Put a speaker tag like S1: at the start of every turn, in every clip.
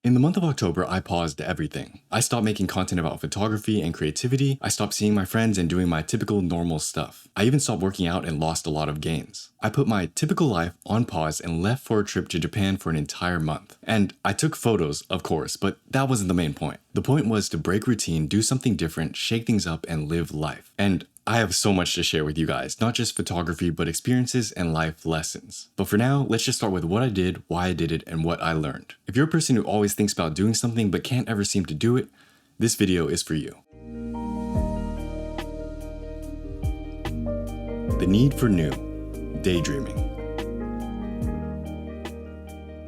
S1: In the month of October, I paused everything. I stopped making content about photography and creativity. I stopped seeing my friends and doing my typical normal stuff. I even stopped working out and lost a lot of gains. I put my typical life on pause and left for a trip to Japan for an entire month. And I took photos, of course, but that wasn't the main point. The point was to break routine, do something different, shake things up, and live life. And I have so much to share with you guys, not just photography, but experiences and life lessons. But for now, let's just start with what I did, why I did it, and what I learned. If you're a person who always thinks about doing something but can't ever seem to do it, this video is for you. The need for new, daydreaming.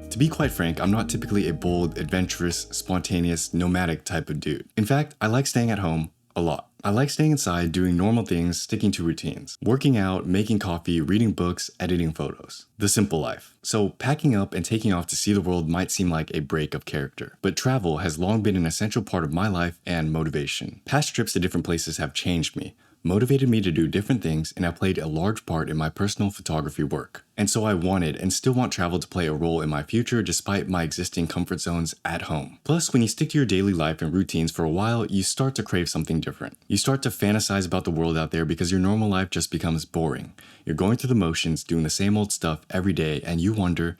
S1: To be quite frank, I'm not typically a bold, adventurous, spontaneous, nomadic type of dude. In fact, I like staying at home a lot. I like staying inside, doing normal things, sticking to routines. Working out, making coffee, reading books, editing photos. The simple life. So packing up and taking off to see the world might seem like a break of character. But travel has long been an essential part of my life and motivation. Past trips to different places have changed me, motivated me to do different things, and have played a large part in my personal photography work. And so I wanted and still want travel to play a role in my future despite my existing comfort zones at home. Plus, when you stick to your daily life and routines for a while, you start to crave something different. You start to fantasize about the world out there because your normal life just becomes boring. You're going through the motions, doing the same old stuff every day, and you wonder,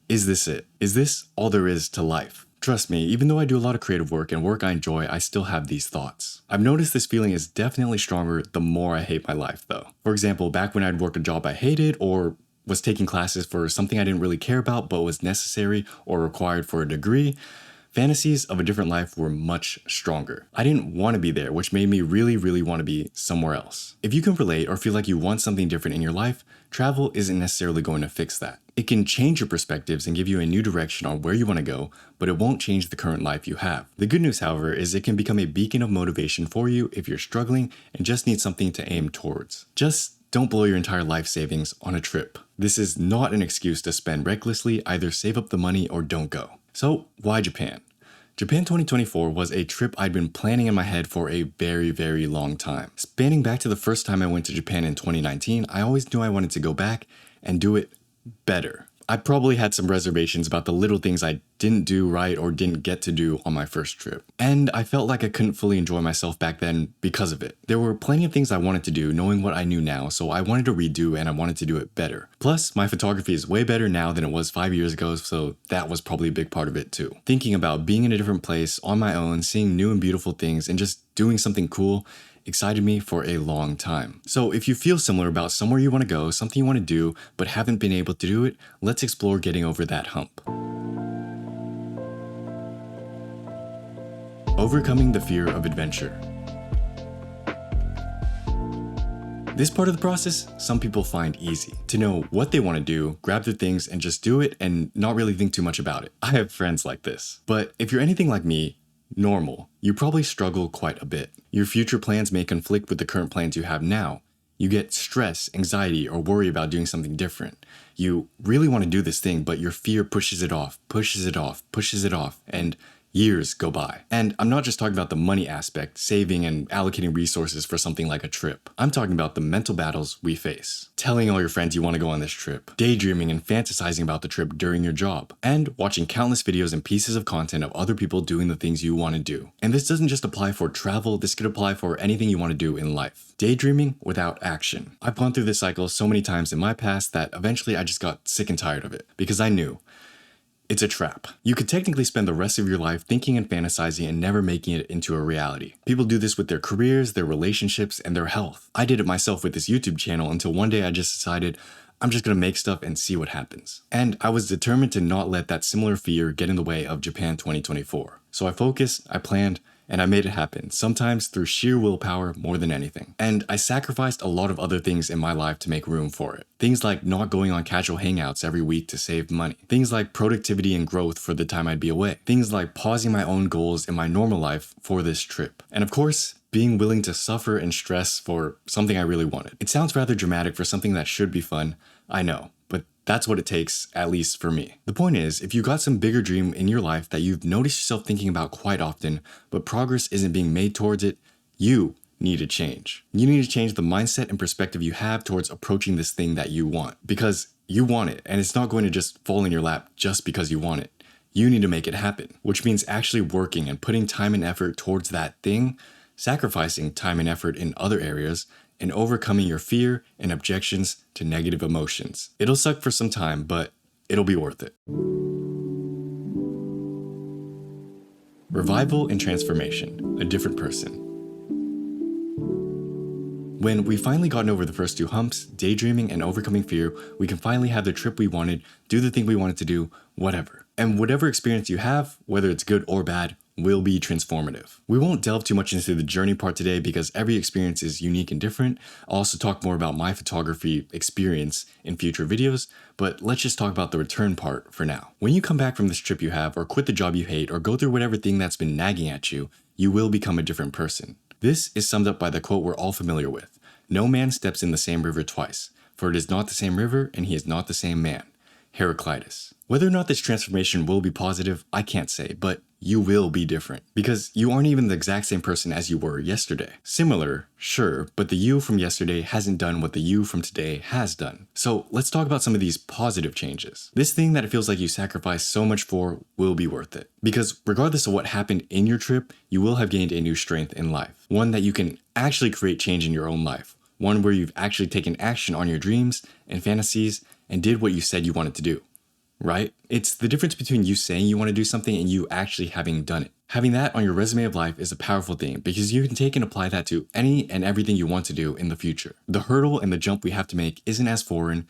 S1: is this it? Is this all there is to life? Trust me, even though I do a lot of creative work and work I enjoy, I still have these thoughts. I've noticed this feeling is definitely stronger the more I hate my life though. For example, back when I'd work a job I hated or was taking classes for something I didn't really care about but was necessary or required for a degree, fantasies of a different life were much stronger. I didn't want to be there, which made me really want to be somewhere else. If you can relate or feel like you want something different in your life, travel isn't necessarily going to fix that. It can change your perspectives and give you a new direction on where you want to go, but it won't change the current life you have. The good news, however, is it can become a beacon of motivation for you if you're struggling and just need something to aim towards. Just don't blow your entire life savings on a trip. This is not an excuse to spend recklessly, either save up the money or don't go. So why Japan? Japan 2024 was a trip I'd been planning in my head for a very long time. Spanning back to the first time I went to Japan in 2019, I always knew I wanted to go back and do it better. I probably had some reservations about the little things I didn't do right or didn't get to do on my first trip. And I felt like I couldn't fully enjoy myself back then because of it. There were plenty of things I wanted to do knowing what I knew now, so I wanted to redo and I wanted to do it better. Plus, my photography is way better now than it was 5 years ago, so that was probably a big part of it too. Thinking about being in a different place on my own, seeing new and beautiful things, and just doing something cool excited me for a long time. So if you feel similar about somewhere you want to go, something you want to do, but haven't been able to do it, let's explore getting over that hump. Overcoming the fear of adventure. This part of the process, some people find easy. To know what they want to do, grab their things and just do it and not really think too much about it. I have friends like this. But if you're anything like me, normal, you probably struggle quite a bit. Your future plans may conflict with the current plans you have now. You get stress, anxiety, or worry about doing something different. You really want to do this thing, but your fear pushes it off, and years go by. And I'm not just talking about the money aspect, saving and allocating resources for something like a trip. I'm talking about the mental battles we face. Telling all your friends you want to go on this trip, daydreaming and fantasizing about the trip during your job, and watching countless videos and pieces of content of other people doing the things you want to do. And this doesn't just apply for travel, this could apply for anything you want to do in life. Daydreaming without action. I've gone through this cycle so many times in my past that eventually I just got sick and tired of it, because I knew it's a trap. You could technically spend the rest of your life thinking and fantasizing and never making it into a reality. People do this with their careers, their relationships, and their health. I did it myself with this YouTube channel until one day I just decided I'm just gonna make stuff and see what happens. And I was determined to not let that similar fear get in the way of Japan 2024. So I focused, I planned, and I made it happen, sometimes through sheer willpower more than anything. And I sacrificed a lot of other things in my life to make room for it. Things like not going on casual hangouts every week to save money. Things like productivity and growth for the time I'd be away. Things like pausing my own goals in my normal life for this trip. And of course, being willing to suffer and stress for something I really wanted. It sounds rather dramatic for something that should be fun, I know, but that's what it takes, at least for me. The point is, if you got some bigger dream in your life that you've noticed yourself thinking about quite often, but progress isn't being made towards it, you need to change. You need to change the mindset and perspective you have towards approaching this thing that you want. Because you want it, and it's not going to just fall in your lap just because you want it. You need to make it happen, which means actually working and putting time and effort towards that thing, sacrificing time and effort in other areas, and overcoming your fear and objections to negative emotions. It'll suck for some time, but it'll be worth it. Revival and transformation, a different person. When we've finally gotten over the first two humps, daydreaming and overcoming fear, we can finally have the trip we wanted, do the thing we wanted to do, whatever. And whatever experience you have, whether it's good or bad, will be transformative. We won't delve too much into the journey part today because every experience is unique and different. I'll also talk more about my photography experience in future videos, but let's just talk about the return part for now. When you come back from this trip you have, or quit the job you hate, or go through whatever thing that's been nagging at you, you will become a different person. This is summed up by the quote we're all familiar with. No man steps in the same river twice, for it is not the same river and he is not the same man. Heraclitus. Whether or not this transformation will be positive, I can't say, but you will be different. Because you aren't even the exact same person as you were yesterday. Similar, sure, but the you from yesterday hasn't done what the you from today has done. So let's talk about some of these positive changes. This thing that it feels like you sacrificed so much for will be worth it. Because regardless of what happened in your trip, you will have gained a new strength in life. One that you can actually create change in your own life. One where you've actually taken action on your dreams and fantasies and did what you said you wanted to do. Right? It's the difference between you saying you want to do something and you actually having done it. Having that on your resume of life is a powerful thing because you can take and apply that to any and everything you want to do in the future. The hurdle and the jump we have to make isn't as foreign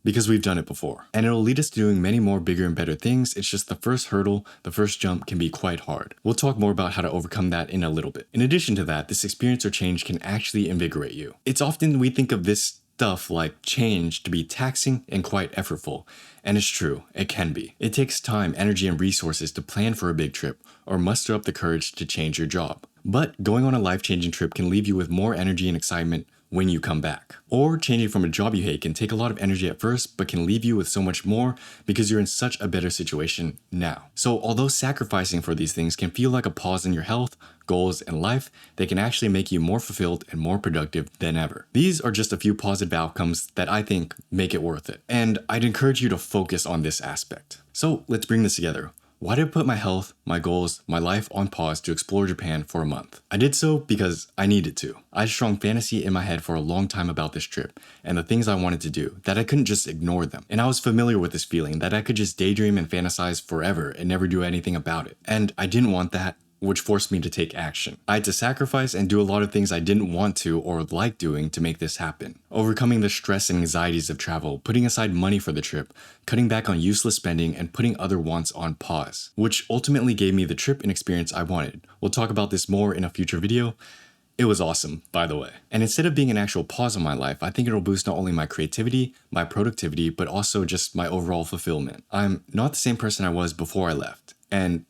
S1: because we've done it before. And it'll lead us to doing many more bigger and better things. It's just the first hurdle, the first jump can be quite hard. We'll talk more about how to overcome that in a little bit. In addition to that, this experience or change can actually invigorate you. It's often we think of this stuff like change to be taxing and quite effortful. And it's true, it can be. It takes time, energy, and resources to plan for a big trip or muster up the courage to change your job. But going on a life-changing trip can leave you with more energy and excitement when you come back. Or changing from a job you hate can take a lot of energy at first, but can leave you with so much more because you're in such a better situation now. So although sacrificing for these things can feel like a pause in your health, goals, and life, they can actually make you more fulfilled and more productive than ever. These are just a few positive outcomes that I think make it worth it. And I'd encourage you to focus on this aspect. So let's bring this together. Why did I put my health, my goals, my life on pause to explore Japan for a month? I did so because I needed to. I had a strong fantasy in my head for a long time about this trip and the things I wanted to do, that I couldn't just ignore them. And I was familiar with this feeling that I could just daydream and fantasize forever and never do anything about it. And I didn't want that, which forced me to take action. I had to sacrifice and do a lot of things I didn't want to or like doing to make this happen. Overcoming the stress and anxieties of travel, putting aside money for the trip, cutting back on useless spending, and putting other wants on pause, which ultimately gave me the trip and experience I wanted. We'll talk about this more in a future video. It was awesome, by the way. And instead of being an actual pause in my life, I think it'll boost not only my creativity, my productivity, but also just my overall fulfillment. I'm not the same person I was before I left. And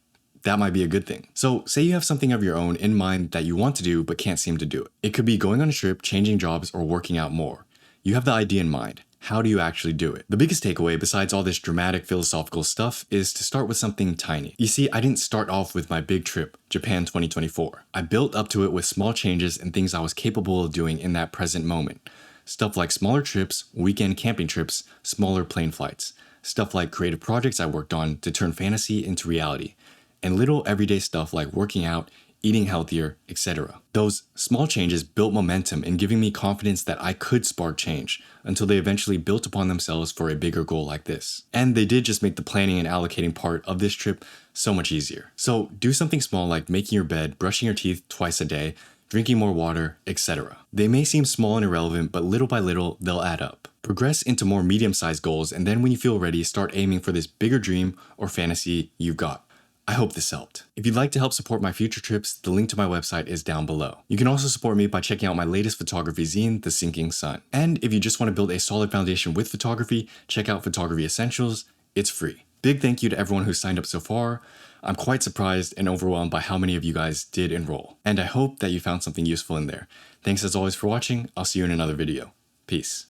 S1: that might be a good thing. So say you have something of your own in mind that you want to do but can't seem to do it. It could be going on a trip, changing jobs, or working out more. You have the idea in mind. How do you actually do it? The biggest takeaway, besides all this dramatic philosophical stuff, is to start with something tiny. You see, I didn't start off with my big trip, Japan 2024. I built up to it with small changes and things I was capable of doing in that present moment. Stuff like smaller trips, weekend camping trips, smaller plane flights. Stuff like creative projects I worked on to turn fantasy into reality. And little everyday stuff like working out, eating healthier, etc. Those small changes built momentum in giving me confidence that I could spark change until they eventually built upon themselves for a bigger goal like this. And they did just make the planning and allocating part of this trip so much easier. So do something small like making your bed, brushing your teeth twice a day, drinking more water, etc. They may seem small and irrelevant, but little by little, they'll add up. Progress into more medium-sized goals, and then when you feel ready, start aiming for this bigger dream or fantasy you've got. I hope this helped. If you'd like to help support my future trips, the link to my website is down below. You can also support me by checking out my latest photography zine, The Sinking Sun. And if you just want to build a solid foundation with photography, check out Photography Essentials. It's free. Big thank you to everyone who signed up so far. I'm quite surprised and overwhelmed by how many of you guys did enroll. And I hope that you found something useful in there. Thanks as always for watching. I'll see you in another video. Peace.